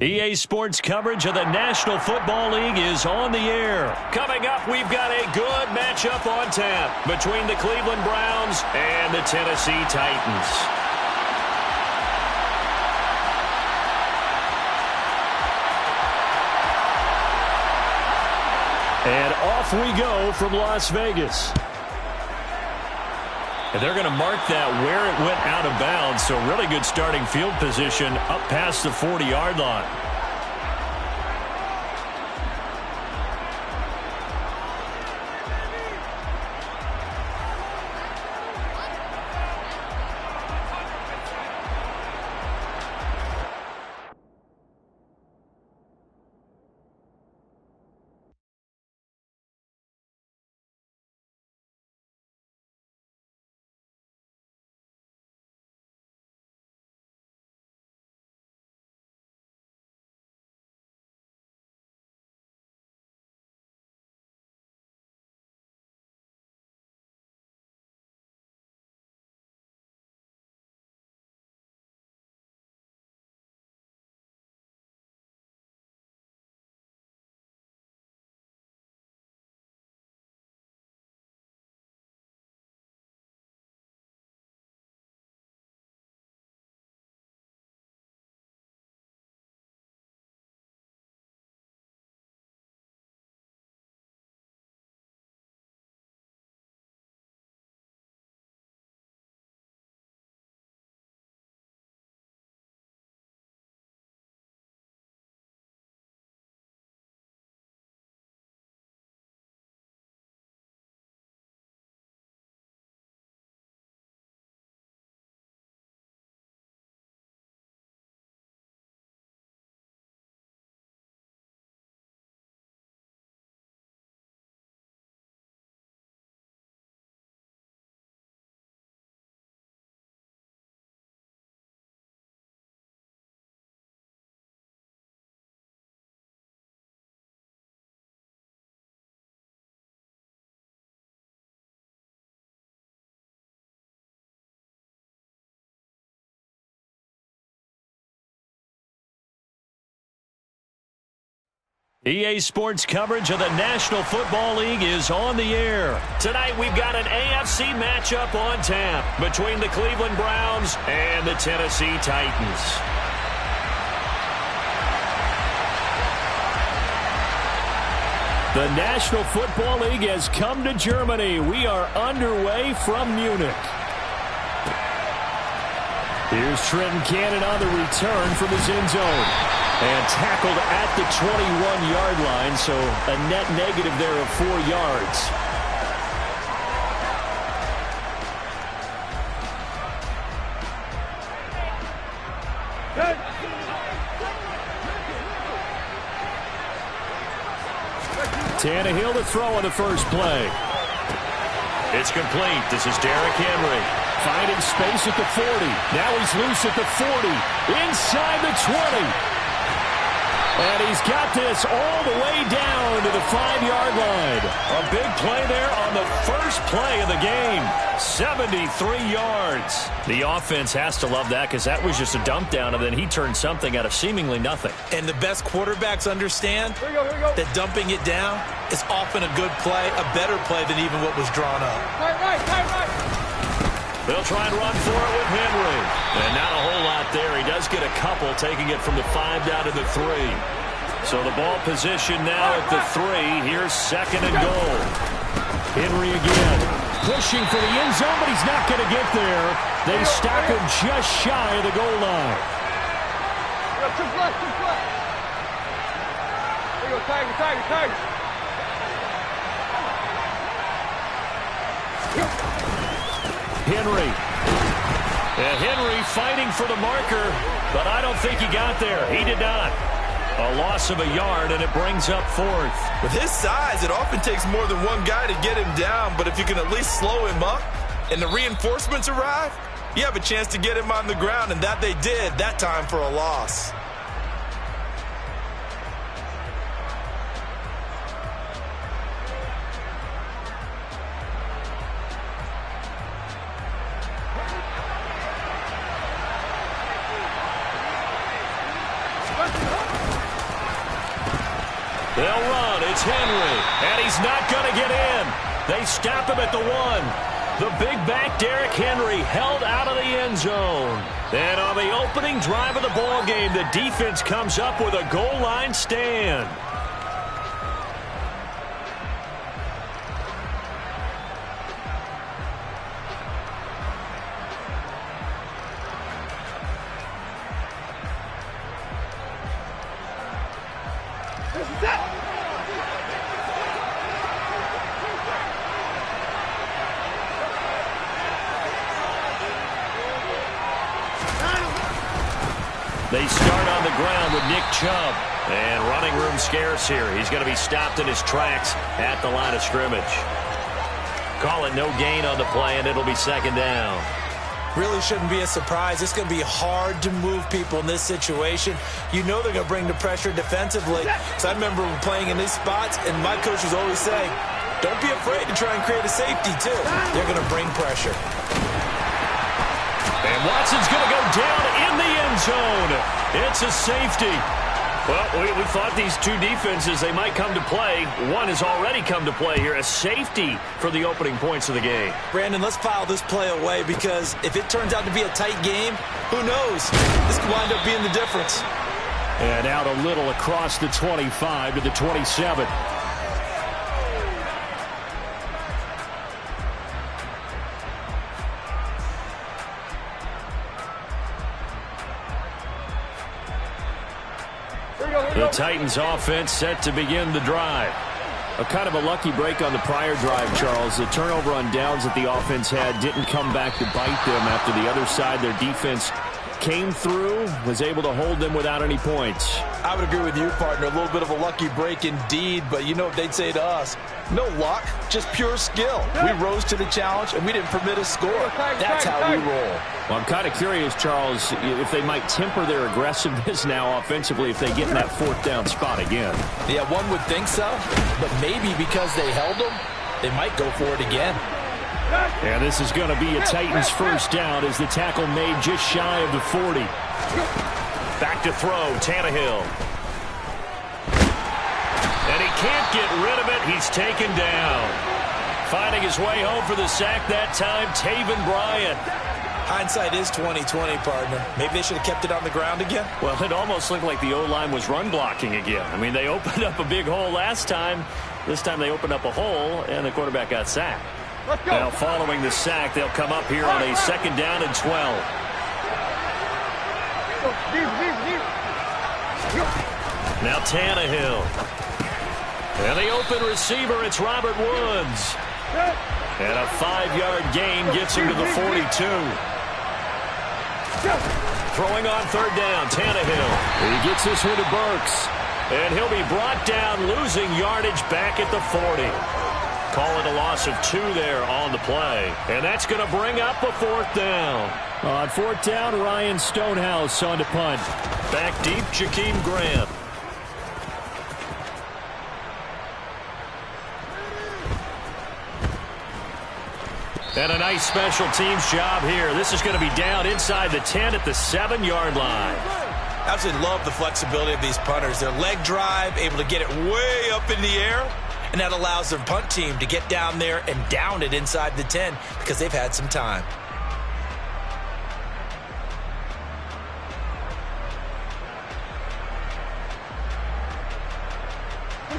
EA Sports coverage of the National Football League is on the air. Coming up, we've got a good matchup on tap between the Cleveland Browns and the Tennessee Titans. And off we go from Las Vegas. And they're going to mark that where it went out of bounds, so really good starting field position up past the 40-yard line. EA Sports coverage of the National Football League is on the air. Tonight we've got an AFC matchup on tap between the Cleveland Browns and the Tennessee Titans. The National Football League has come to Germany. We are underway from Munich. Here's Trenton Cannon on the return from his end zone. And tackled at the 21-yard line, so a net negative there of 4 yards. Tannehill to throw on the first play. It's complete. This is Derrick Henry. Finding space at the 40. Now he's loose at the 40. Inside the 20. And he's got this all the way down to the 5-yard line. A big play there on the first play of the game. 73 yards. The offense has to love that because that was just a dump down, and then he turned something out of seemingly nothing. And the best quarterbacks understand that dumping it down is often a good play, a better play than even what was drawn up. Right. They'll try and run for it with Henry. And not a whole lot there. He does get a couple, taking it from the 5 down to the 3. So the ball position now at the 3. Here's second and goal. Henry again. Pushing for the end zone, but he's not going to get there. They stop him just shy of the goal line. Too flat. There you go, Tiger. Henry. And Henry fighting for the marker, but I don't think he got there. He did not. A loss of a yard, and it brings up 4th. With his size, it often takes more than one guy to get him down, but if you can at least slow him up and the reinforcements arrive, you have a chance to get him on the ground, and that they did that time for a loss. They'll run. It's Henry. And he's not going to get in. They stop him at the 1. The big back Derrick Henry held out of the end zone. And on the opening drive of the ball game, the defense comes up with a goal line stand. They start on the ground with Nick Chubb. And running room scarce here. He's going to be stopped in his tracks at the line of scrimmage. Call it no gain on the play, and it'll be second down. Really shouldn't be a surprise. It's going to be hard to move people in this situation. You know they're going to bring the pressure defensively. So I remember playing in these spots, and my coach was always saying, don't be afraid to try and create a safety, too. They're going to bring pressure. And Watson's going to go down in the end zone. It's a safety. Well, we thought these two defenses, they might come to play. One has already come to play here. A safety for the opening points of the game. Brandon, let's file this play away because if it turns out to be a tight game, who knows? This could wind up being the difference. And out a little across the 25 to the 27. The Titans offense set to begin the drive. A kind of a lucky break on the prior drive, Charles. The turnover on downs that the offense had didn't come back to bite them after the other side. Their defense came through, was able to hold them without any points. I would agree with you, partner. A little bit of a lucky break indeed, but you know what they'd say to us? No luck, just pure skill. We rose to the challenge, and we didn't permit a score. That's how we roll. Well, I'm kind of curious, Charles, if they might temper their aggressiveness now offensively if they get in that fourth down spot again. Yeah, one would think so, but maybe because they held them, they might go for it again. And this is going to be a Titans first down as the tackle made just shy of the 40. Back to throw, Tannehill. And he can't get rid of it. He's taken down. Finding his way home for the sack that time, Taven Bryan. Hindsight is 20/20, partner. Maybe they should have kept it on the ground again. Well, it almost looked like the O-line was run blocking again. I mean, they opened up a big hole last time. This time they opened up a hole, and the quarterback got sacked. Now, following the sack, they'll come up here on a second down and 12. Now Tannehill. And the open receiver, it's Robert Woods. And a 5-yard gain gets him to the 42. Throwing on third down, Tannehill. He gets this one to Burks. And he'll be brought down, losing yardage back at the 40. Call it a loss of 2 there on the play. And that's going to bring up a fourth down. On fourth down, Ryan Stonehouse on to punt. Back deep, Jakeem Grant. And a nice special teams job here. This is going to be down inside the 10 at the 7-yard line. Absolutely love the flexibility of these punters. Their leg drive, able to get it way up in the air. And that allows their punt team to get down there and down it inside the 10 because they've had some time.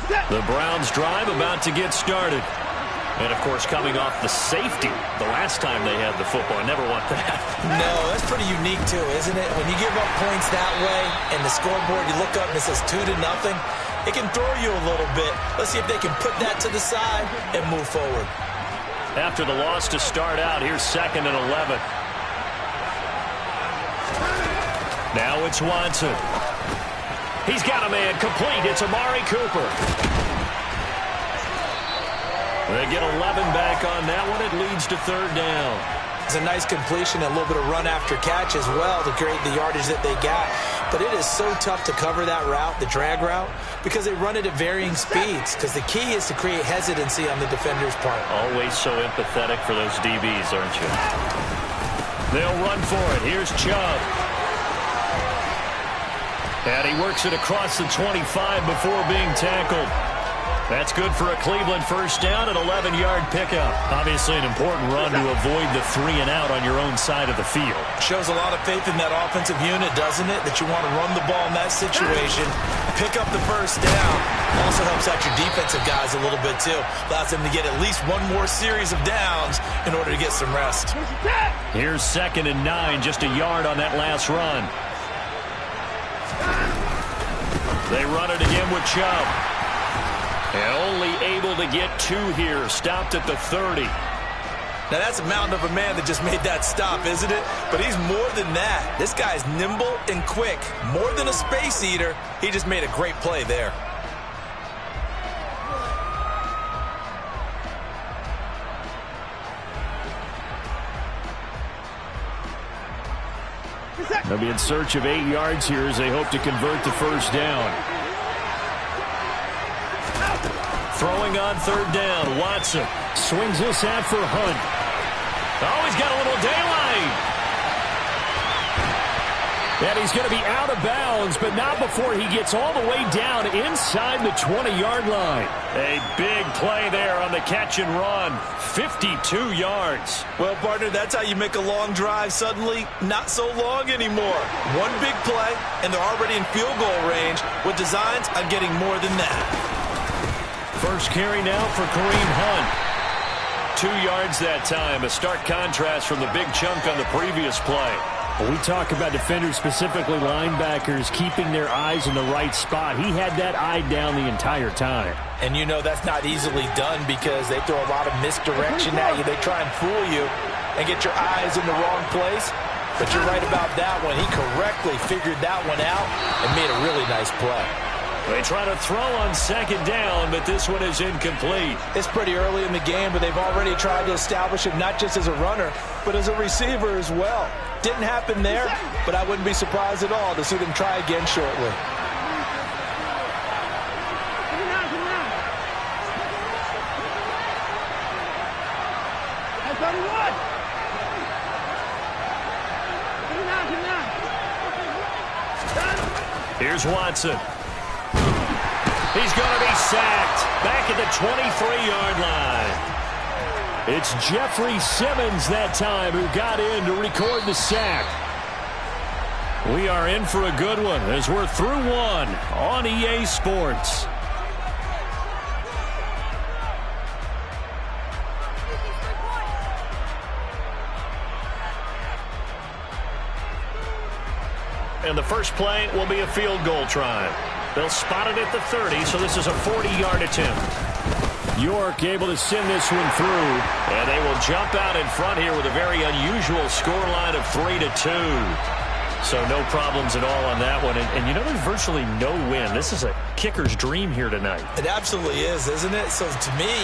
The Browns drive about to get started. And, of course, coming off the safety the last time they had the football. I never want that. No, that's pretty unique, too, isn't it? When you give up points that way and the scoreboard, you look up and it says 2-0, it can throw you a little bit. Let's see if they can put that to the side and move forward. After the loss to start out, here's 2nd and 11. Now it's Watson. He's got a man complete. It's Amari Cooper. They get 11 back on that one. It leads to third down. It's a nice completion, a little bit of run after catch as well to create the yardage that they got. But it is so tough to cover that route, the drag route, because they run it at varying speeds. Because the key is to create hesitancy on the defender's part. Always so empathetic for those DBs, aren't you? They'll run for it. Here's Chubb. And he works it across the 25 before being tackled. That's good for a Cleveland first down, an 11-yard pickup. Obviously an important run to avoid the 3-and-out on your own side of the field. Shows a lot of faith in that offensive unit, doesn't it? That you want to run the ball in that situation, pick up the first down. Also helps out your defensive guys a little bit too. Allows them to get at least one more series of downs in order to get some rest. Here's 2nd and 9, just a yard on that last run. They run it again with Chubb. And only able to get 2 here, stopped at the 30. Now that's a mountain of a man that just made that stop, isn't it? But he's more than that. This guy's nimble and quick. More than a space eater, he just made a great play there. They'll be in search of 8 yards here as they hope to convert the first down. Throwing on 3rd down, Watson swings this out for Hunt. Oh, he's got a little daylight. And he's going to be out of bounds, but not before he gets all the way down inside the 20-yard line. A big play there on the catch and run. 52 yards. Well, partner, that's how you make a long drive suddenly not so long anymore. One big play, and they're already in field goal range with designs on getting more than that. First carry now for Kareem Hunt. 2 yards that time. A stark contrast from the big chunk on the previous play. When we talk about defenders, specifically linebackers, keeping their eyes in the right spot, he had that eye down the entire time. And you know that's not easily done because they throw a lot of misdirection at you. They try and fool you and get your eyes in the wrong place. But you're right about that one. He correctly figured that one out and made a really nice play. They try to throw on 2nd down, but this one is incomplete. It's pretty early in the game, but they've already tried to establish him not just as a runner, but as a receiver as well. Didn't happen there, but I wouldn't be surprised at all to see them try again shortly. Here's Watson. He's going to be sacked back at the 23-yard line. It's Jeffrey Simmons that time who got in to record the sack. We are in for a good one as we're through one on EA Sports. And the first play will be a field goal try. They'll spot it at the 30, so this is a 40-yard attempt. York able to send this one through, and they will jump out in front here with a very unusual scoreline of 3-2. So no problems at all on that one. And you know, there's virtually no win. This is a kicker's dream here tonight. It absolutely is, isn't it? So to me,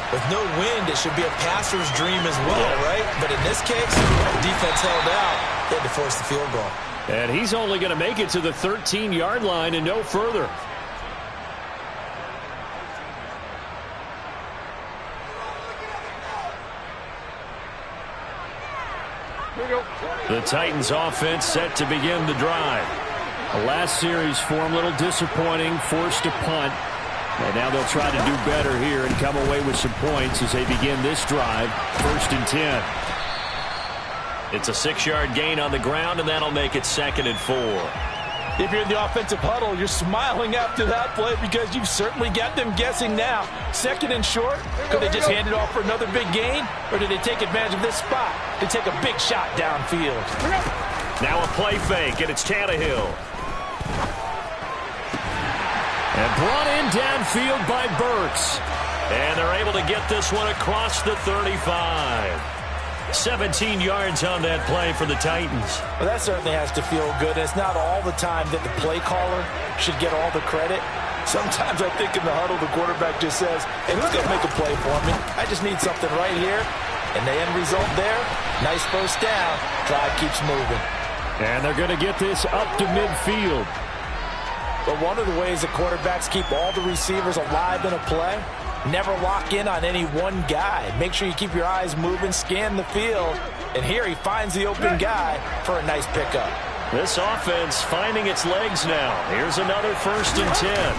with no wind, it should be a passer's dream as well, right? But in this case, the defense held out. They had to force the field goal. And he's only going to make it to the 13-yard line and no further. The Titans offense set to begin the drive. The last series for him, a little disappointing, forced a punt. And now they'll try to do better here and come away with some points as they begin this drive. 1st and 10. It's a 6-yard gain on the ground, and that'll make it 2nd and 4. If you're in the offensive huddle, you're smiling after that play because you've certainly got them guessing now. 2nd and short, could they just hand it off for another big gain? Or did they take advantage of this spot to take a big shot downfield? Now a play fake, and it's Tannehill. And brought in downfield by Burks. And they're able to get this one across the 35. 17 yards on that play for the Titans. Well, that certainly has to feel good. It's not all the time that the play caller should get all the credit. Sometimes I think in the huddle, the quarterback just says, hey, who's going to make a play for me? I just need something right here. And the end result there, nice first down. Drive keeps moving. And they're going to get this up to midfield. But one of the ways that quarterbacks keep all the receivers alive in a play, never lock in on any one guy. Make sure you keep your eyes moving, scan the field. And here he finds the open guy for a nice pickup. This offense finding its legs now. Here's another 1st and 10.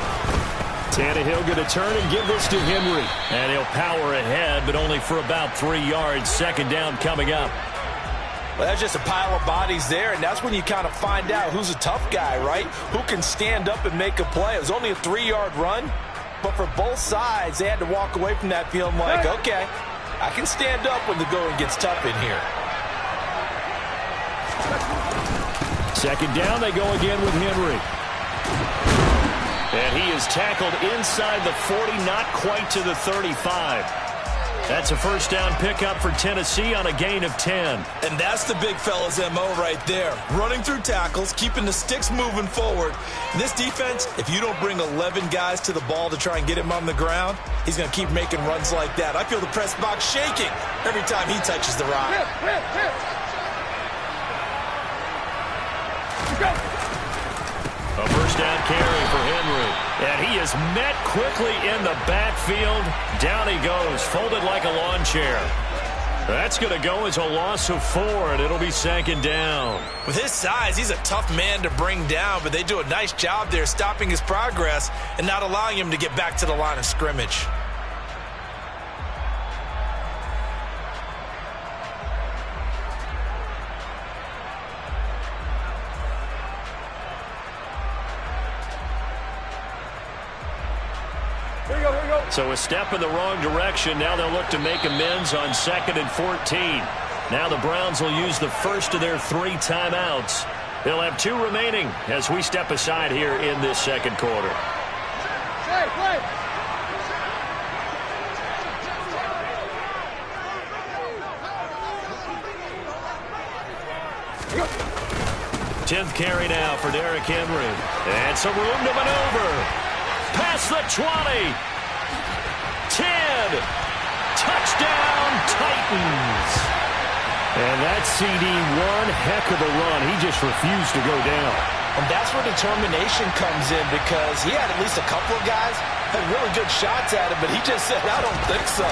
Tannehill going to turn and give this to Henry. And he'll power ahead, but only for about 3 yards. 2nd down coming up. Well, that's just a pile of bodies there, and that's when you kind of find out who's a tough guy, right? Who can stand up and make a play. It was only a 3-yard run, but for both sides, they had to walk away from that feeling like, okay, I can stand up when the going gets tough in here. 2nd down, they go again with Henry. And he is tackled inside the 40, not quite to the 35. That's a 1st down pickup for Tennessee on a gain of 10. And that's the big fella's MO right there. Running through tackles, keeping the sticks moving forward. In this defense, if you don't bring 11 guys to the ball to try and get him on the ground, he's going to keep making runs like that. I feel the press box shaking every time he touches the rock. A 1st down carry for Henry. And he is met quickly in the backfield. Down he goes, folded like a lawn chair. That's going to go as a loss of 4, and it'll be 2nd down. With his size, he's a tough man to bring down, but they do a nice job there stopping his progress and not allowing him to get back to the line of scrimmage. So a step in the wrong direction. Now they'll look to make amends on 2nd and 14. Now the Browns will use the first of their 3 timeouts. They'll have 2 remaining as we step aside here in this 2nd quarter. Play. 10th carry now for Derrick Henry. And some room to maneuver. Past the 20. 10. Touchdown, Titans. And that CD, one heck of a run. He just refused to go down. And that's where determination comes in, because he had at least a couple of guys had really good shots at him, but he just said, I don't think so.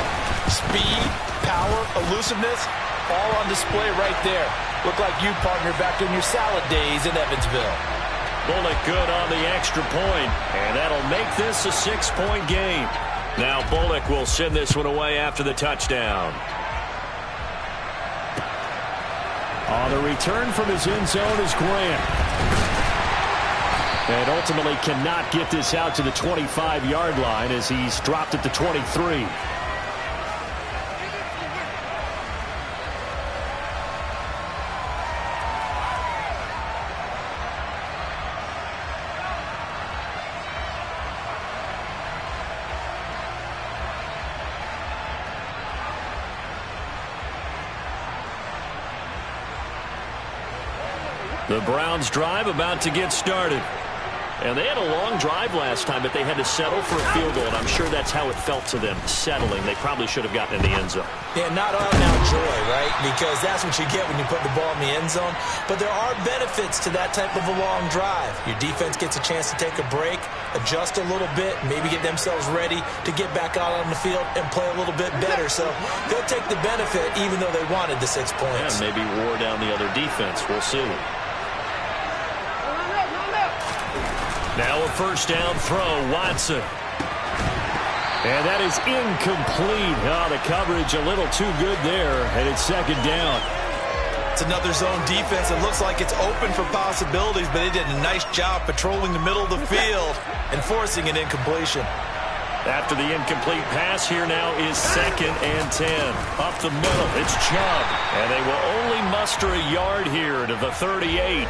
Speed, power, elusiveness, all on display right there. Look like you, partner, back in your salad days in Evansville. Bullock good on the extra point, and that'll make this a 6-point game. Now Bullock will send this one away after the touchdown. On the return from his end zone is Grant. And ultimately cannot get this out to the 25-yard line as he's dropped at the 23. The Browns drive about to get started. And they had a long drive last time, but they had to settle for a field goal, and I'm sure that's how it felt to them, settling. They probably should have gotten in the end zone. Yeah, not out-and-out joy, right? Because that's what you get when you put the ball in the end zone. But there are benefits to that type of a long drive. Your defense gets a chance to take a break, adjust a little bit, maybe get themselves ready to get back out on the field and play a little bit better. So they'll take the benefit even though they wanted the 6 points. Yeah, maybe wore down the other defense. We'll see. Now a first down throw, Watson. And that is incomplete. Oh, the coverage a little too good there, and it's 2nd down. It's another zone defense. It looks like it's open for possibilities, but they did a nice job patrolling the middle of the field and forcing an incompletion. After the incomplete pass, here now is 2nd and 10. Up the middle, it's Chubb. And they will only muster a yard here to the 38.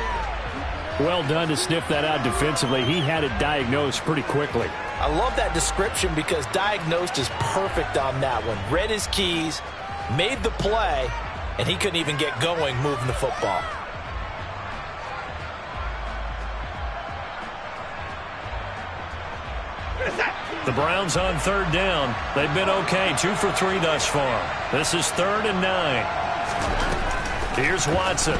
Well done to sniff that out defensively. He had it diagnosed pretty quickly. I love that description because diagnosed is perfect on that one. Read his keys, made the play, and he couldn't even get going moving the football. The Browns on 3rd down. They've been okay, 2 for 3 thus far. This is 3rd and 9. Here's Watson.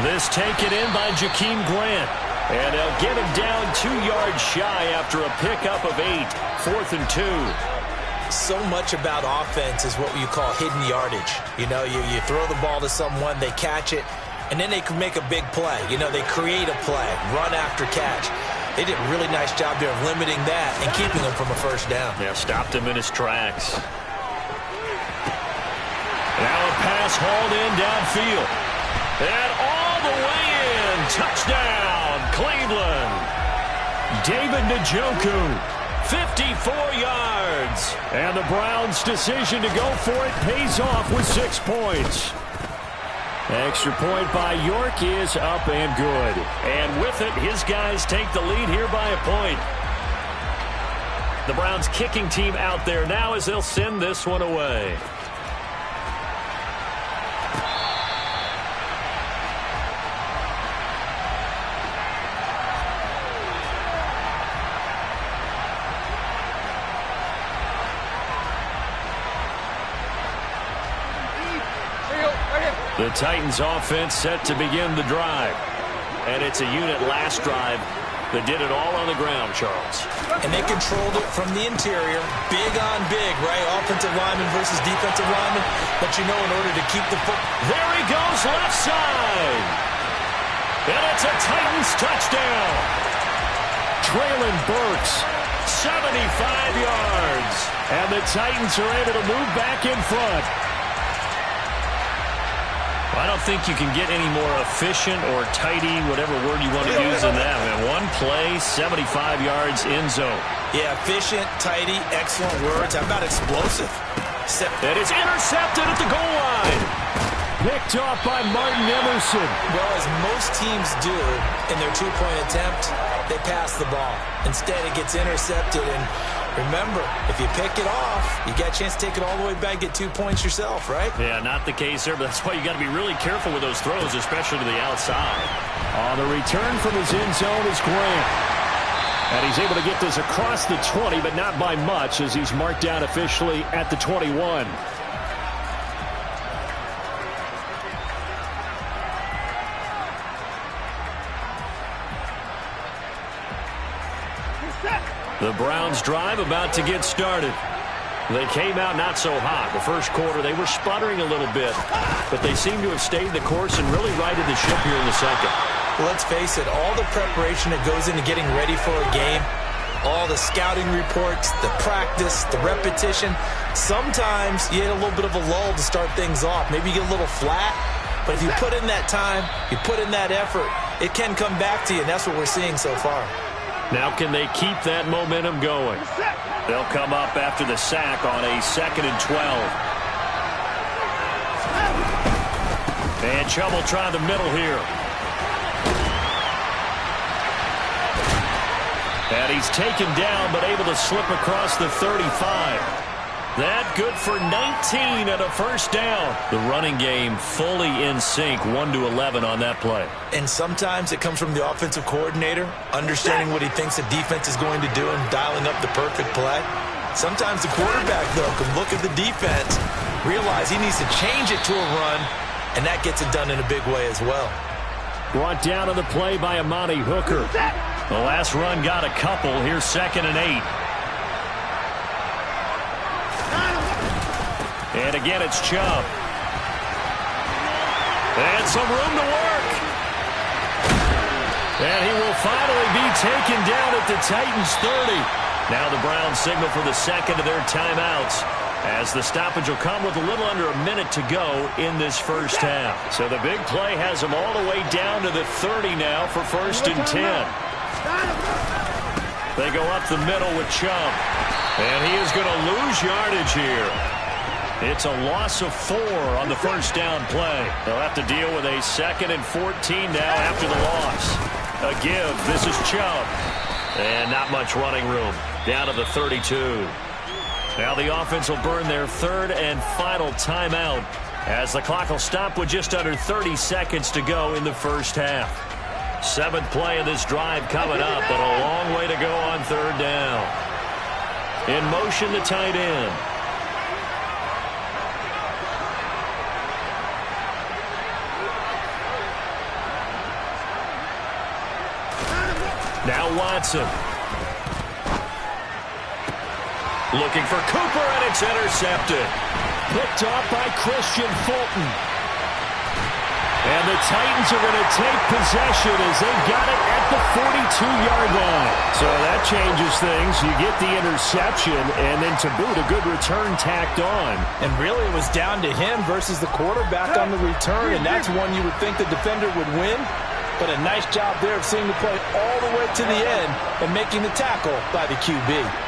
This taken in by Jakeem Grant. And they'll get him down 2 yards shy after a pickup of 8. 4th and 2. So much about offense is what you call hidden yardage. You know, you throw the ball to someone, they catch it, And then they can make a big play. You know, they create a play, run after catch. They did a really nice job there of limiting that and keeping him from a first down. Yeah, stopped him in his tracks. Now a pass hauled in downfield. And all the way in. Touchdown, Cleveland. David Njoku, 54 yards. And the Browns' decision to go for it pays off with 6 points. Extra point by York is up and good. And with it, his guys take the lead here by a point. The Browns kicking team out there now as they'll send this one away. The Titans offense set to begin the drive. And it's a unit last drive that did it all on the ground, Charles. And they controlled it from the interior. Big on big, right? Offensive lineman versus defensive lineman. But you know, in order to keep the foot... There he goes, left side. And it's a Titans touchdown. Traylon Burks, 75 yards. And the Titans are able to move back in front. I don't think you can get any more efficient or tidy, whatever word you want to use in that. Man, one play, 75 yards in zone. Yeah, efficient, tidy, excellent words. How about explosive? And it's intercepted at the goal line. Picked off by Martin Emerson. Well, as most teams do in their two-point attempt, they pass the ball. Instead, it gets intercepted. And remember, if you pick it off, you got a chance to take it all the way back, get 2 points yourself, right? Yeah, not the case there, but that's why you got to be really careful with those throws, especially to the outside. On the return from his end zone is Grant. And he's able to get this across the 20, but not by much, as he's marked down officially at the 21. The Browns drive about to get started. They came out not so hot. The first quarter, they were sputtering a little bit, but they seem to have stayed the course and really righted the ship here in the second. Well, let's face it, all the preparation that goes into getting ready for a game, all the scouting reports, the practice, the repetition, sometimes you hit a little bit of a lull to start things off. Maybe you get a little flat, but if you put in that time, you put in that effort, it can come back to you, and that's what we're seeing so far. Now can they keep that momentum going? They'll come up after the sack on a 2nd and 12. And Chubb will try the middle here. And he's taken down but able to slip across the 35. That good for 19 and a first down. The running game fully in sync, 1-11 on that play. And sometimes it comes from the offensive coordinator, understanding what he thinks the defense is going to do and dialing up the perfect play. Sometimes the quarterback, though, can look at the defense, realize he needs to change it to a run, and that gets it done in a big way as well. Brought down on the play by Amani Hooker. The last run got a couple. Here's 2nd and 8. And again, it's Chubb. And some room to work. And he will finally be taken down at the Titans 30. Now the Browns signal for the second of their timeouts, as the stoppage will come with a little under a minute to go in this first half. So the big play has them all the way down to the 30 now for 1st and 10. They go up the middle with Chubb. And he is going to lose yardage here. It's a loss of 4 on the first down play. They'll have to deal with a 2nd and 14 now after the loss. A give. This is Chubb. And not much running room. Down to the 32. Now the offense will burn their 3rd and final timeout, as the clock will stop with just under 30 seconds to go in the first half. 7th play of this drive coming up, but a long way to go on 3rd down. In motion, the tight end. Now Watson. Looking for Cooper, and it's intercepted. Picked off by Christian Fulton. And the Titans are going to take possession as they've got it at the 42-yard line. So that changes things. You get the interception, and then to boot, a good return tacked on. And really, it was down to him versus the quarterback on the return, and that's one you would think the defender would win. But a nice job there of seeing the play all the way to the end and making the tackle by the QB.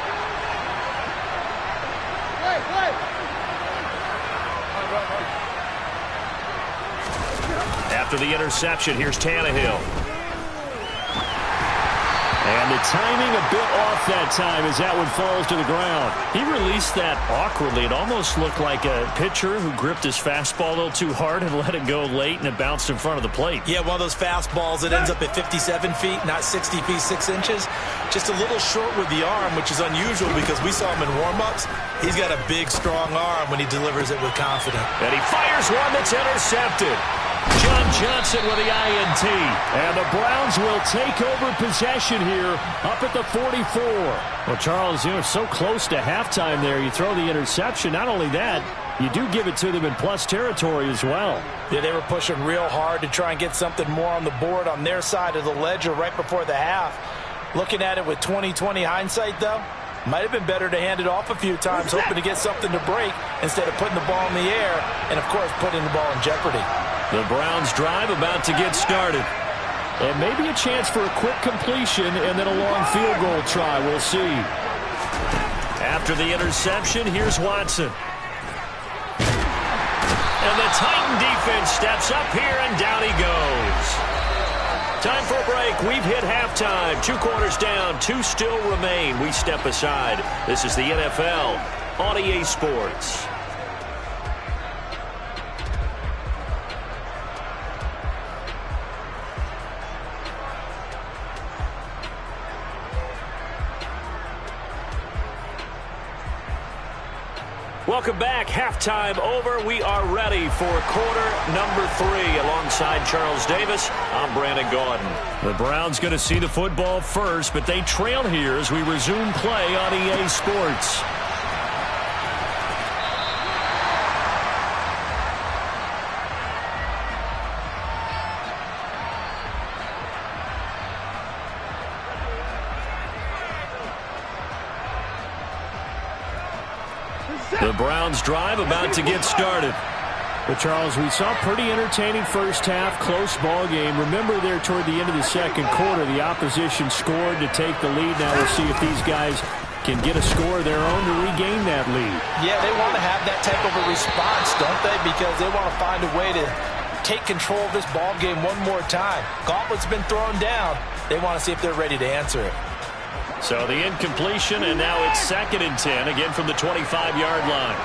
After the interception, here's Tannehill. And the timing a bit off that time as that one falls to the ground. He released that awkwardly. It almost looked like a pitcher who gripped his fastball a little too hard and let it go late, and it bounced in front of the plate. Yeah, one of those fastballs that ends up at 57 feet, not 60 feet, 6 inches. Just a little short with the arm, which is unusual because we saw him in warm-ups. He's got a big, strong arm when he delivers it with confidence. And he fires one that's intercepted. John Johnson with the INT. And the Browns will take over possession here up at the 44. Well, Charles, you know, so close to halftime there. You throw the interception. Not only that, you do give it to them in plus territory as well. Yeah, they were pushing real hard to try and get something more on the board on their side of the ledger right before the half. Looking at it with 20/20 hindsight, though, might have been better to hand it off a few times, hoping to get something to break instead of putting the ball in the air and, of course, putting the ball in jeopardy. The Browns drive about to get started. And maybe a chance for a quick completion and then a long field goal try. We'll see. After the interception, here's Watson. And the Titan defense steps up here, and down he goes. Time for a break. We've hit halftime. 2 quarters down, 2 still remain. We step aside. This is the NFL on EA Sports. Welcome back. Halftime over. We are ready for quarter number 3. Alongside Charles Davis, I'm Brandon Gaudin. The Browns going to see the football first, but they trail here as we resume play on EA Sports. The Browns drive about to get started. But, Charles, we saw pretty entertaining first half, close ball game. Remember there toward the end of the second quarter, the opposition scored to take the lead. Now we'll see if these guys can get a score of their own to regain that lead. Yeah, they want to have that type of a response, don't they? Because they want to find a way to take control of this ball game one more time. Gauntlet's been thrown down. They want to see if they're ready to answer it. So the incompletion, and now it's 2nd and 10, again from the 25-yard line.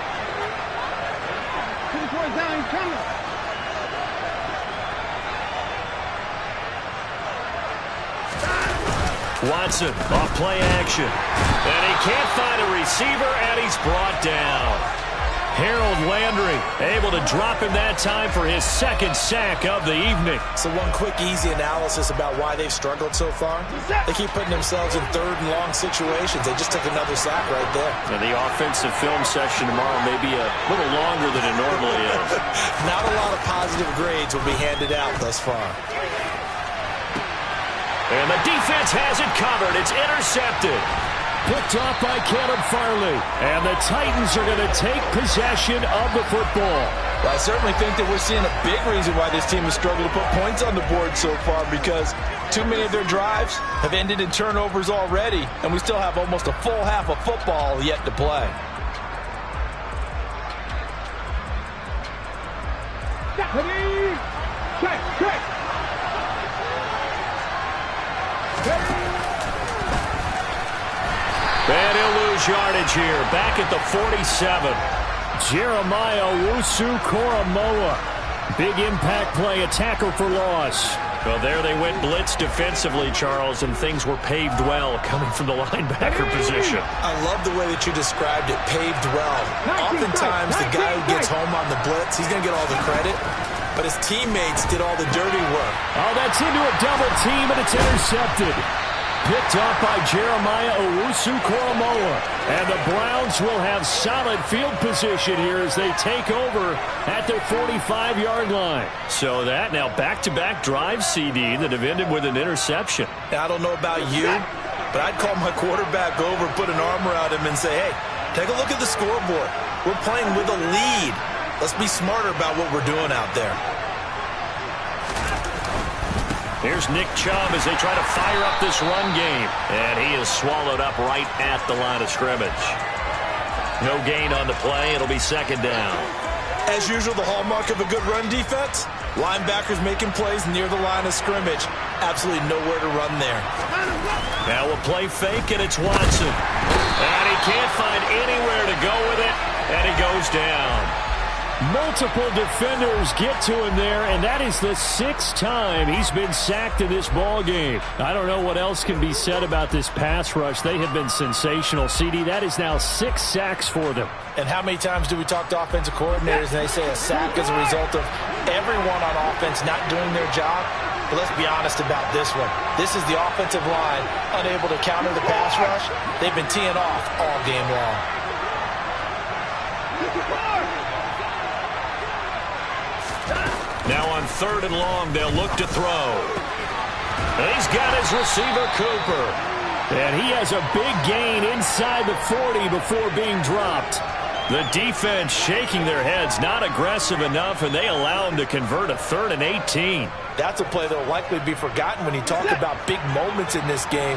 Watson off play action. And he can't find a receiver, and he's brought down. Harold Landry able to drop him that time for his 2nd sack of the evening. So one quick, easy analysis about why they've struggled so far. They keep putting themselves in 3rd and long situations. They just took another sack right there. And the offensive film session tomorrow may be a little longer than it normally is. Not a lot of positive grades will be handed out thus far. And the defense has it covered. It's intercepted. Picked off by Caleb Farley. And the Titans are going to take possession of the football. Well, I certainly think that we're seeing a big reason why this team has struggled to put points on the board so far, because too many of their drives have ended in turnovers already, and we still have almost a full half of football yet to play. And he'll lose yardage here. Back at the 47. Jeremiah Owusu-Koramoah. Big impact play, a tackle for loss. Well, there they went blitz defensively, Charles, and things were paved well coming from the linebacker position. I love the way that you described it, paved well. Oftentimes, the guy who gets home on the blitz, he's going to get all the credit, but his teammates did all the dirty work. Oh, that's into a double team, and it's intercepted. picked up by Jeremiah Owusu-Koramoah. And the Browns will have solid field position here as they take over at their 45-yard line. So that now back-to-back drives, CD, that have ended with an interception. I don't know about you, but I'd call my quarterback over, put an arm around him, and say, hey, take a look at the scoreboard. We're playing with a lead. Let's be smarter about what we're doing out there. Here's Nick Chubb as they try to fire up this run game. And he is swallowed up right at the line of scrimmage. No gain on the play. It'll be second down. As usual, the hallmark of a good run defense, linebackers making plays near the line of scrimmage. Absolutely nowhere to run there. Now we'll play fake, and it's Watson. And he can't find anywhere to go with it, and he goes down. Multiple defenders get to him there, and that is the 6th time he's been sacked in this ball game. I don't know what else can be said about this pass rush. They have been sensational, CD. That is now 6 sacks for them. And how many times do we talk to offensive coordinators and they say a sack is a result of everyone on offense not doing their job? But let's be honest about this one. This is the offensive line unable to counter the pass rush. They've been teeing off all game long. Now on 3rd and long, they'll look to throw. And he's got his receiver, Cooper. And he has a big gain inside the 40 before being dropped. The defense shaking their heads, not aggressive enough, and they allow him to convert a 3rd and 18. That's a play that will likely be forgotten when you talk about big moments in this game.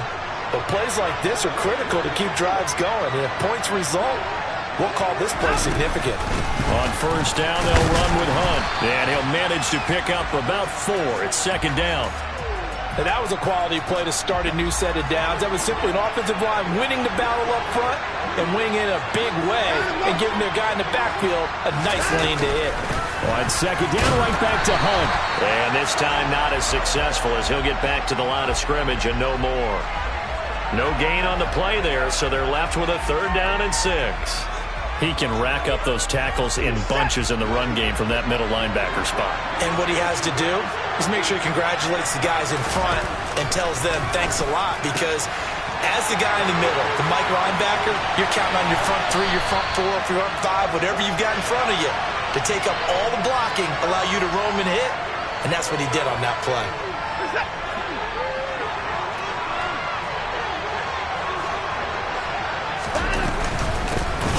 But plays like this are critical to keep drives going. And if points result, we'll call this play significant. On 1st down, they'll run with Hunt. And he'll manage to pick up about 4. It's 2nd down. And that was a quality play to start a new set of downs. That was simply an offensive line winning the battle up front and winning in a big way and giving their guy in the backfield a nice lane to hit. On 2nd down, right back to Hunt. And this time not as successful as he'll get back to the line of scrimmage and no more. No gain on the play there, so they're left with a 3rd down and 6. He can rack up those tackles in bunches in the run game from that middle linebacker spot. And what he has to do is make sure he congratulates the guys in front and tells them thanks a lot, because as the guy in the middle, the Mike linebacker, you're counting on your front 3, your front 4, your front 5, whatever you've got in front of you to take up all the blocking, allow you to roam and hit, and that's what he did on that play.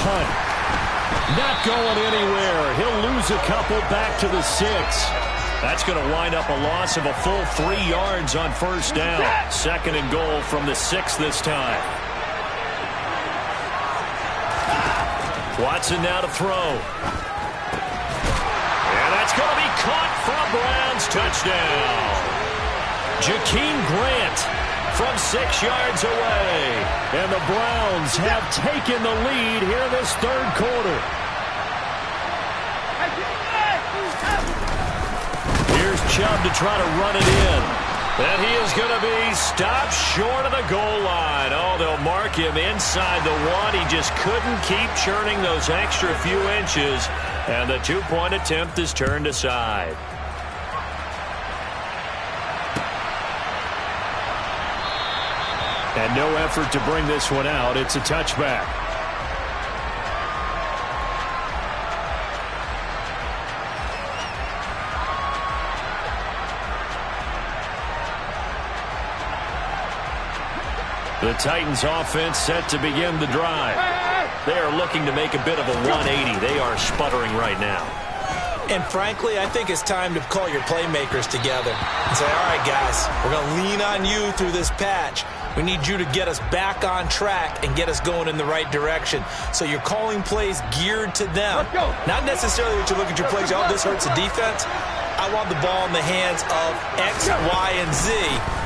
Hunt. Not going anywhere. He'll lose a couple back to the 6. That's going to wind up a loss of a full 3 yards on 1st down. 2nd and goal from the 6 this time. Watson now to throw. And that's going to be caught for a Browns touchdown. Jakeem Grant from 6 yards away. And the Browns have taken the lead here in this 3rd quarter. Here's Chubb to try to run it in. And he is going to be stopped short of the goal line. Oh, they'll mark him inside the 1. He just couldn't keep churning those extra few inches. And the 2-point attempt is turned aside. And no effort to bring this one out. It's a touchback. The Titans offense set to begin the drive. They are looking to make a bit of a 180. They are sputtering right now. And frankly, I think it's time to call your playmakers together and say, all right, guys, we're going to lean on you through this patch. We need you to get us back on track and get us going in the right direction. So you're calling plays geared to them. Not necessarily that you look at your plays, oh, this hurts the defense. I want the ball in the hands of X, Y, and Z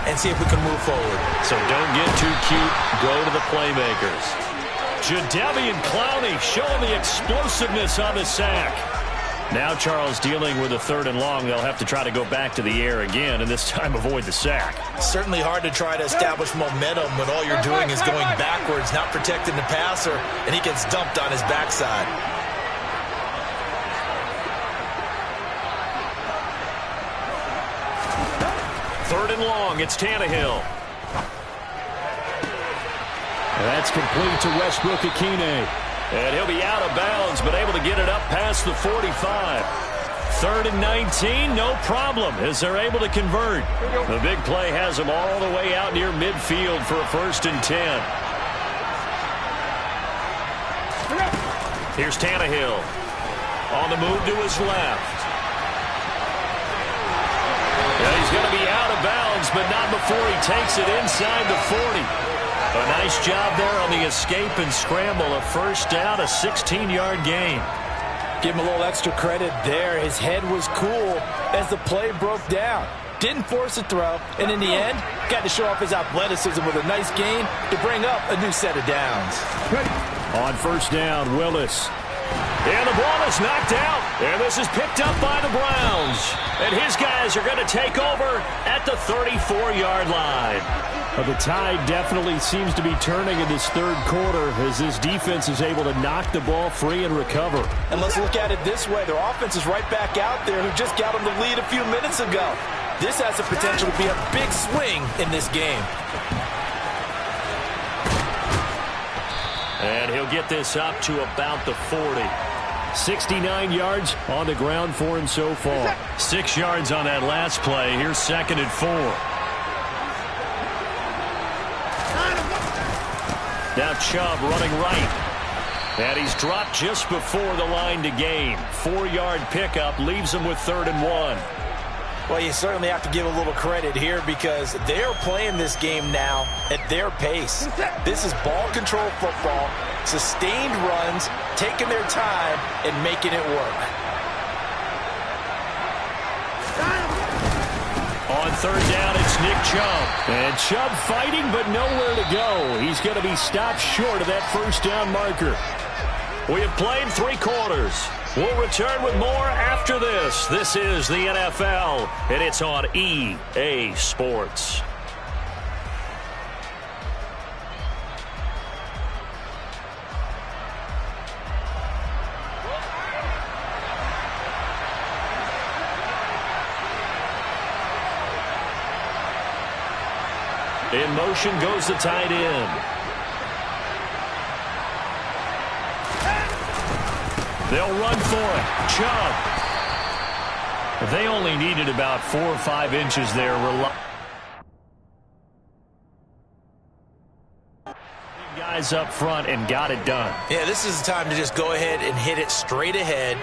and see if we can move forward. So don't get too cute. Go to the playmakers. Jadeveon Clowney showing the explosiveness on the sack. Now Charles dealing with a 3rd and long. They'll have to try to go back to the air again and this time avoid the sack. Certainly hard to try to establish momentum when all you're doing is going backwards, not protecting the passer, and he gets dumped on his backside. Third and long, it's Tannehill. That's complete to Westbrook-Ikhine. And he'll be out of bounds, but able to get it up past the 45. 3rd and 19, no problem, as they're able to convert. The big play has them all the way out near midfield for a 1st and 10. Here's Tannehill. On the move to his left. And he's going to be out of bounds, but not before he takes it inside the 40. A nice job there on the escape and scramble. A 1st down, a 16-yard gain. Give him a little extra credit there. His head was cool as the play broke down. Didn't force a throw, and in the end, got to show off his athleticism with a nice gain to bring up a new set of downs. On 1st down, Willis. And the ball is knocked out. And this is picked up by the Browns. And his guys are going to take over at the 34-yard line. Well, the tide definitely seems to be turning in this 3rd quarter as this defense is able to knock the ball free and recover. And let's look at it this way. Their offense is right back out there who just got them the lead a few minutes ago. This has the potential to be a big swing in this game. And he'll get this up to about the 40. 69 yards on the ground for him so far. 6 yards on that last play. Here's 2nd and 4. Now Chubb running right. And he's dropped just before the line to gain. 4-yard pickup leaves him with 3rd and 1. Well, you certainly have to give a little credit here because they're playing this game now at their pace. This is ball control football, sustained runs, taking their time, and making it work. On 3rd down, it's Nick Chubb. And Chubb fighting, but nowhere to go. He's going to be stopped short of that 1st down marker. We have played 3 quarters. We'll return with more after this. This is the NFL, and it's on EA Sports. In motion goes the tight end. They'll run for it. Chubb. They only needed about 4 or 5 inches there. Guys up front and got it done. Yeah, this is the time to just go ahead and hit it straight ahead.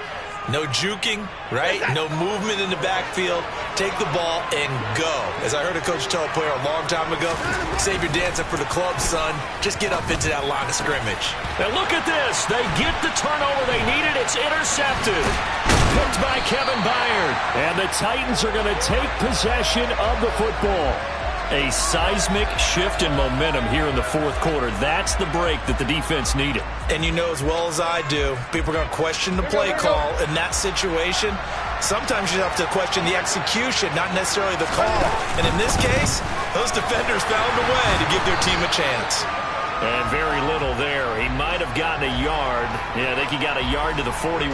No juking, right? No movement in the backfield. Take the ball and go. As I heard a coach tell a player a long time ago, save your dancing for the club, son. Just get up into that line of scrimmage. And look at this. They get the turnover they needed. It's intercepted. Picked by Kevin Byard. And the Titans are going to take possession of the football. A seismic shift in momentum here in the 4th quarter. That's the break that the defense needed. And you know as well as I do, people are going to question the play call in that situation. Sometimes you have to question the execution, not necessarily the call. And in this case, those defenders found a way to give their team a chance. And very little there. He might have gotten a yard. Yeah, I think he got a yard to the 41.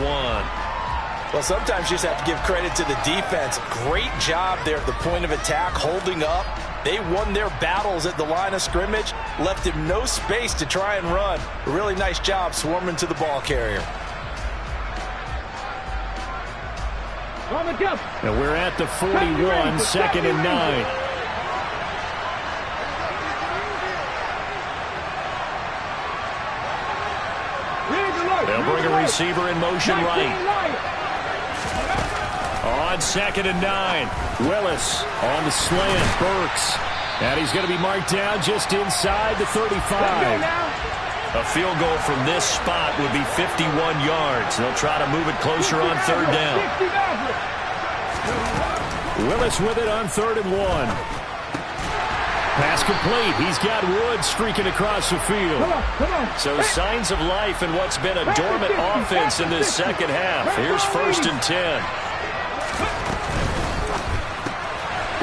Well, sometimes you just have to give credit to the defense. Great job there at the point of attack, holding up. They won their battles at the line of scrimmage, left him no space to try and run. A really nice job swarming to the ball carrier. And we're at the 41, 2nd and 9. They'll bring a receiver in motion right. On 2nd and 9. Willis on the slant. Burks. And he's going to be marked down just inside the 35. A field goal from this spot would be 51 yards. They'll try to move it closer on 3rd down. Willis with it on 3rd and 1. Pass complete. He's got Wood streaking across the field. So signs of life in what's been a dormant offense in this 2nd half. Here's 1st and 10.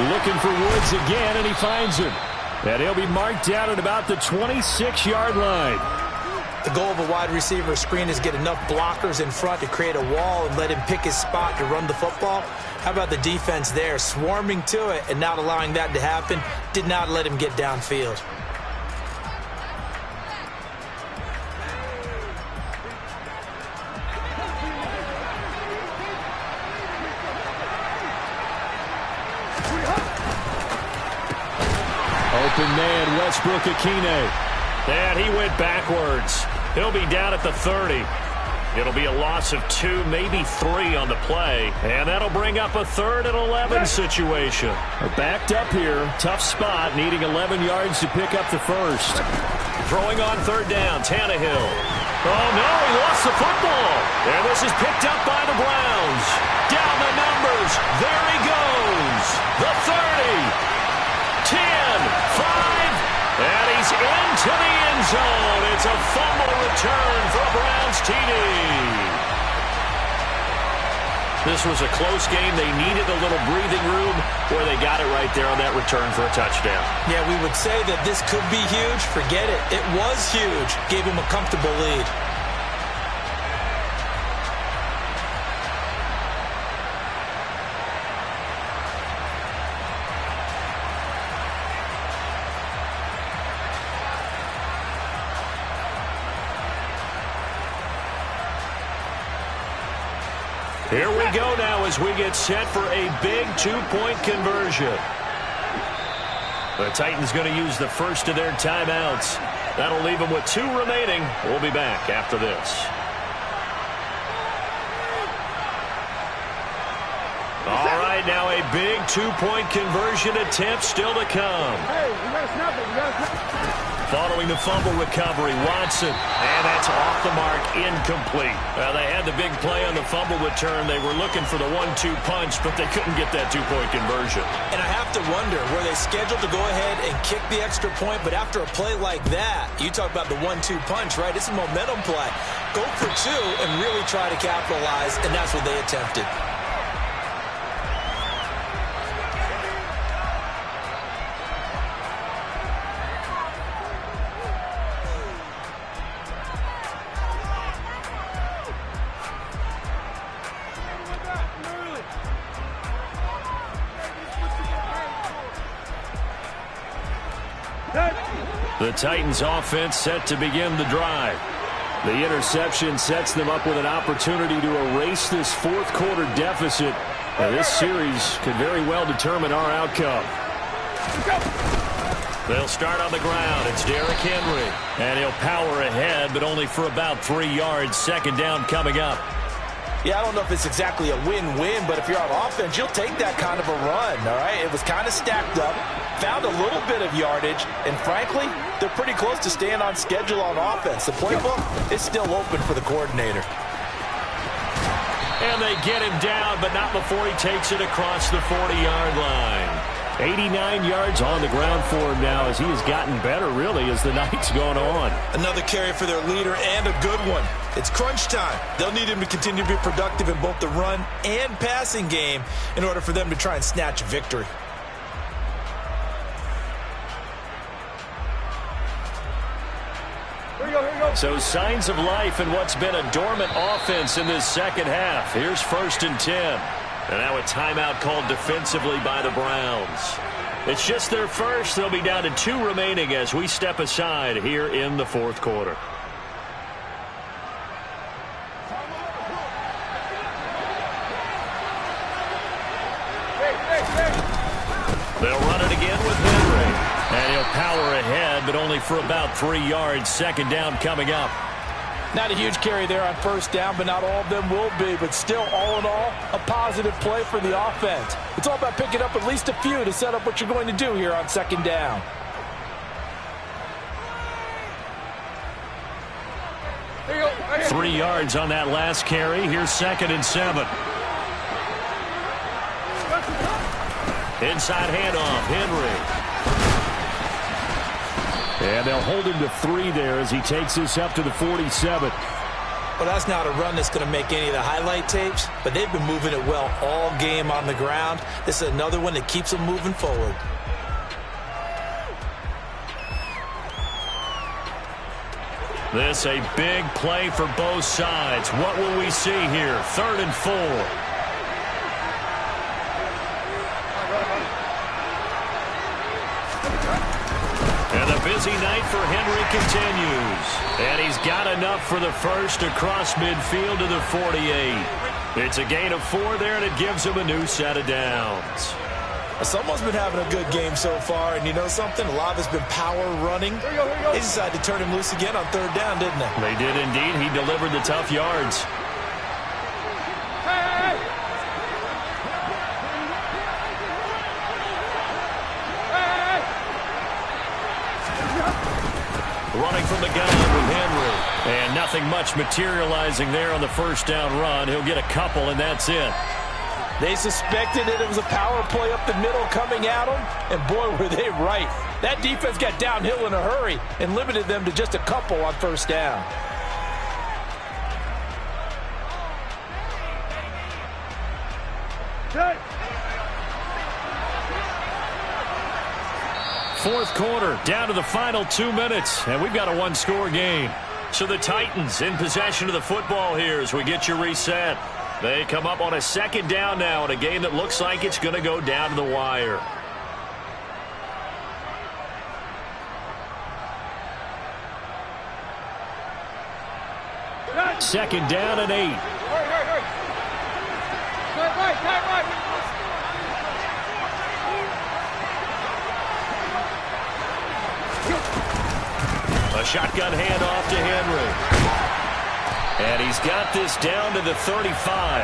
Looking for Woods again, and he finds him. And he'll be marked down at about the 26-yard line. The goal of a wide receiver screen is get enough blockers in front to create a wall and let him pick his spot to run the football. How about the defense there, swarming to it and not allowing that to happen? Did not let him get downfield. Westbrook-Akine. And he went backwards. He'll be down at the 30. It'll be a loss of 2, maybe 3 on the play. And that'll bring up a 3rd and 11 situation. They're backed up here. Tough spot, needing 11 yards to pick up the first. Throwing on 3rd down, Tannehill. Oh, no, he lost the football. And this is picked up by the Browns. Down the numbers. There he goes. The 30. 10, 5. And he's into the end zone. It's a fumble return for a Browns TD. This was a close game. They needed a little breathing room where they got it right there on that return for a touchdown. Yeah, we would say that this could be huge. Forget it. It was huge. Gave him a comfortable lead. Here we go now as we get set for a big 2-point conversion. The Titans going to use the first of their timeouts. That'll leave them with 2 remaining. We'll be back after this. All right, now a big 2-point conversion attempt still to come. Hey, you gotta snap it. You gotta snap it. Following the fumble recovery, Watson. And that's off the mark, incomplete. They had the big play on the fumble return. They were looking for the 1-2 punch, but they couldn't get that 2-point conversion. And I have to wonder, were they scheduled to go ahead and kick the extra point? But after a play like that, you talk about the 1-2 punch, right? It's a momentum play. Go for 2 and really try to capitalize, and that's what they attempted. The Titans offense set to begin the drive. The interception sets them up with an opportunity to erase this fourth-quarter deficit. This series could very well determine our outcome. They'll start on the ground. It's Derrick Henry. And he'll power ahead, but only for about 3 yards. 2nd down coming up. Yeah, I don't know if it's exactly a win-win, but if you're on offense, you'll take that kind of a run, all right? It was kind of stacked up, found a little bit of yardage, and frankly, they're pretty close to staying on schedule on offense. The playbook is still open for the coordinator. And they get him down, but not before he takes it across the 40-yard line. 89 yards on the ground for him now as he has gotten better, really, as the night's gone on. Another carry for their leader and a good one. It's crunch time. They'll need him to continue to be productive in both the run and passing game in order for them to try and snatch a victory. Here we go, here we go. So signs of life in what's been a dormant offense in this second half. Here's 1st and 10. And now a timeout called defensively by the Browns. It's just their first. They'll be down to 2 remaining as we step aside here in the 4th quarter. They'll run it again with Henry. And he'll power ahead, but only for about 3 yards. 2nd down coming up. Not a huge carry there on 1st down, but not all of them will be. But still, all in all, a positive play for the offense. It's all about picking up at least a few to set up what you're going to do here on 2nd down. Here you go. Right here. 3 yards on that last carry. Here's 2nd and 7. Inside handoff, Henry. And they'll hold him to 3 there as he takes this up to the 47. Well, that's not a run that's going to make any of the highlight tapes, but they've been moving it well all game on the ground. This is another one that keeps them moving forward. This a big play for both sides. What will we see here? 3rd and 4. And the busy night for Henry continues. And he's got enough for the first across midfield to the 48. It's a gain of 4 there, and it gives him a new set of downs. Someone's been having a good game so far, and you know something? A lot of it's been power running. They decided to turn him loose again on 3rd down, didn't they? They did indeed. He delivered the tough yards. Running from the gun with Henry. And nothing much materializing there on the 1st down run. He'll get a couple, and that's it. They suspected that it was a power play up the middle coming at them, and boy, were they right. That defense got downhill in a hurry and limited them to just a couple on 1st down. Fourth quarter, down to the final 2 minutes, and we've got a 1-score game. So the Titans in possession of the football here as we get you reset. They come up on a 2nd down now in a game that looks like it's going to go down to the wire. Second down and 8. A shotgun handoff to Henry. And he's got this down to the 35.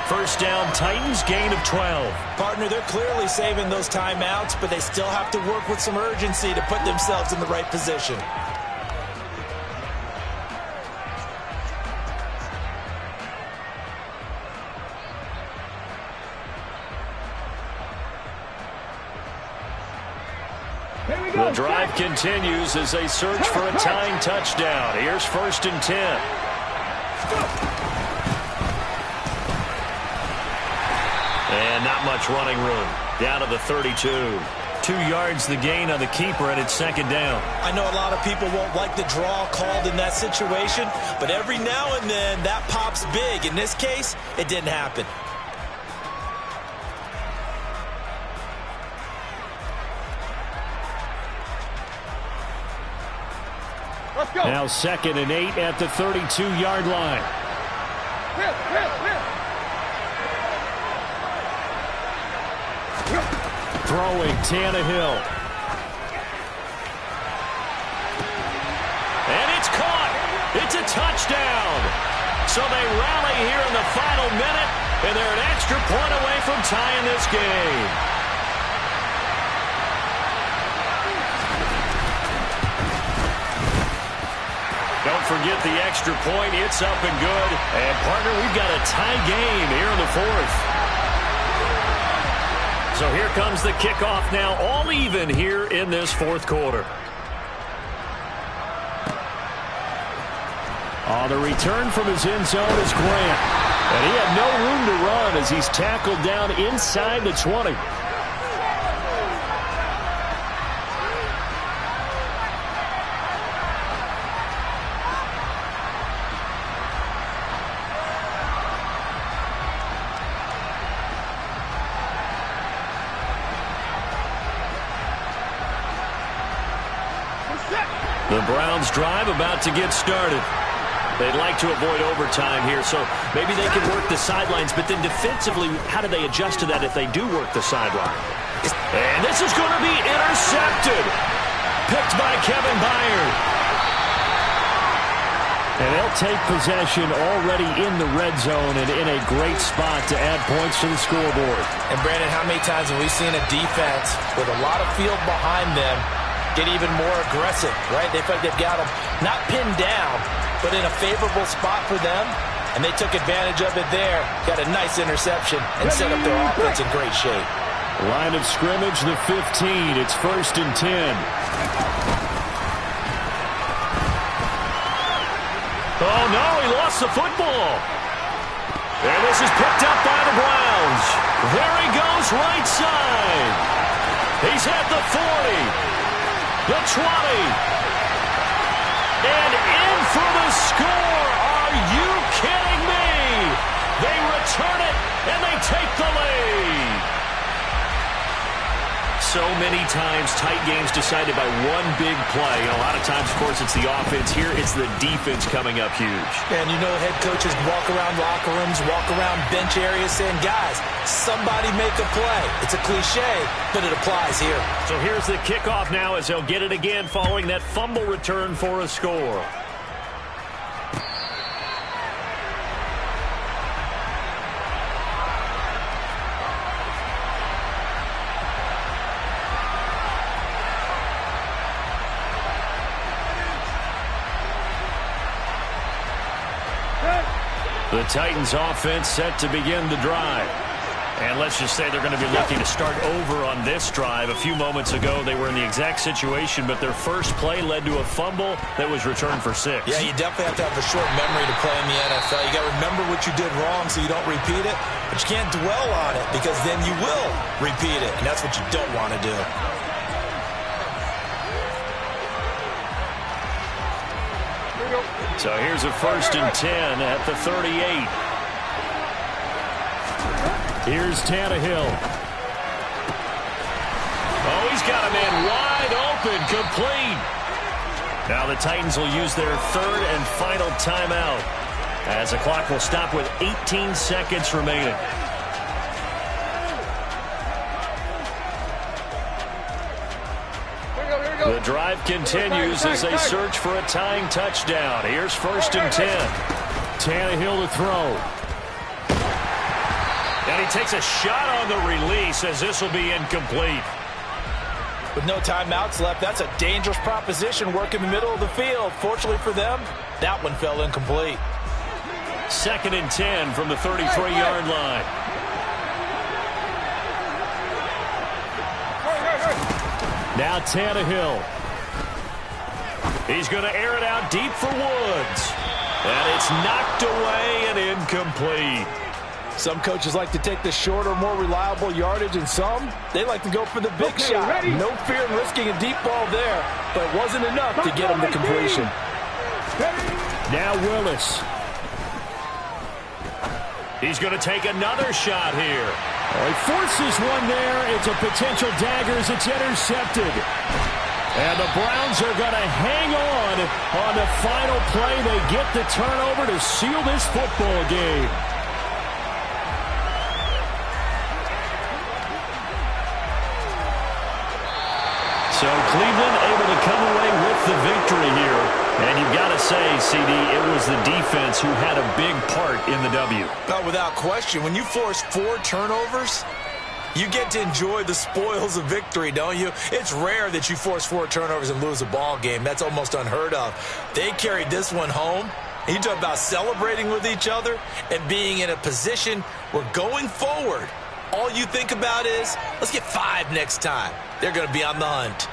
1st down, Titans, gain of 12. Partner, they're clearly saving those timeouts, but they still have to work with some urgency to put themselves in the right position. The drive continues as they search for a tying touchdown. Here's 1st and 10. And not much running room. Down to the 32. 2 yards the gain on the keeper, and it's 2nd down. I know a lot of people won't like the draw called in that situation, but every now and then that pops big. In this case, it didn't happen. Now 2nd and 8 at the 32-yard line. Throwing Tannehill. And it's caught. It's a touchdown. So they rally here in the final minute, and they're an extra point away from tying this game. Don't forget the extra point. It's up and good. And, partner, we've got a tie game here in the 4th. So here comes the kickoff now, all even here in this 4th quarter. On the return from his end zone is Grant. And he had no room to run as he's tackled down inside the 20. The Browns drive about to get started. They'd like to avoid overtime here, so maybe they can work the sidelines, but then defensively, how do they adjust to that if they do work the sideline? And this is going to be intercepted. Picked by Kevin Byard. And they'll take possession already in the red zone and in a great spot to add points to the scoreboard. And, Brandon, how many times have we seen a defense with a lot of field behind them get even more aggressive, right? They feel like they've got them not pinned down, but in a favorable spot for them, and they took advantage of it there. Got a nice interception and set up their offense in great shape. Line of scrimmage, the 15. It's 1st and 10. Oh, no, he lost the football. And this is picked up by the Browns. There he goes, right side. He's at the 40. The 20. And in for the score. Are you kidding me? They return it, and they take the lead. So many times, tight games decided by one big play. A lot of times, of course, it's the offense. Here, it's the defense coming up huge. And you know head coaches walk around locker rooms, walk around bench areas saying, guys, somebody make a play. It's a cliche, but it applies here. So here's the kickoff now as they'll get it again following that fumble return for a score. The Titans offense set to begin the drive. And let's just say they're going to be looking to start over on this drive. A few moments ago, they were in the exact situation, but their first play led to a fumble that was returned for 6. Yeah, you definitely have to have a short memory to play in the NFL. You got to remember what you did wrong so you don't repeat it, but you can't dwell on it because then you will repeat it, and that's what you don't want to do. So here's a 1st and 10 at the 38. Here's Tannehill. Oh, he's got a man wide open, complete. Now the Titans will use their 3rd and final timeout as the clock will stop with 18 seconds remaining. The drive continues as they search for a tying touchdown. Here's 1st and 10. Tannehill to throw. And he takes a shot on the release as this will be incomplete. With no timeouts left, that's a dangerous proposition. Work in the middle of the field. Fortunately for them, that one fell incomplete. 2nd and 10 from the 33-yard line. Now Tannehill. He's going to air it out deep for Woods. And it's knocked away and incomplete. Some coaches like to take the shorter, more reliable yardage, and some, they like to go for the big shot. Ready? No fear in risking a deep ball there, but it wasn't enough to get him the completion. Now Willis. He's going to take another shot here. Oh, he forces one there. It's a potential dagger as it's intercepted. And the Browns are going to hang on the final play. They get the turnover to seal this football game. So Cleveland able to come away with the victory here. And you've got to say, CD, it was the defense who had a big part in the W. Oh, without question. When you force 4 turnovers, you get to enjoy the spoils of victory, don't you? It's rare that you force 4 turnovers and lose a ball game. That's almost unheard of. They carried this one home. And you talk about celebrating with each other and being in a position where going forward, all you think about is, let's get 5 next time. They're going to be on the hunt.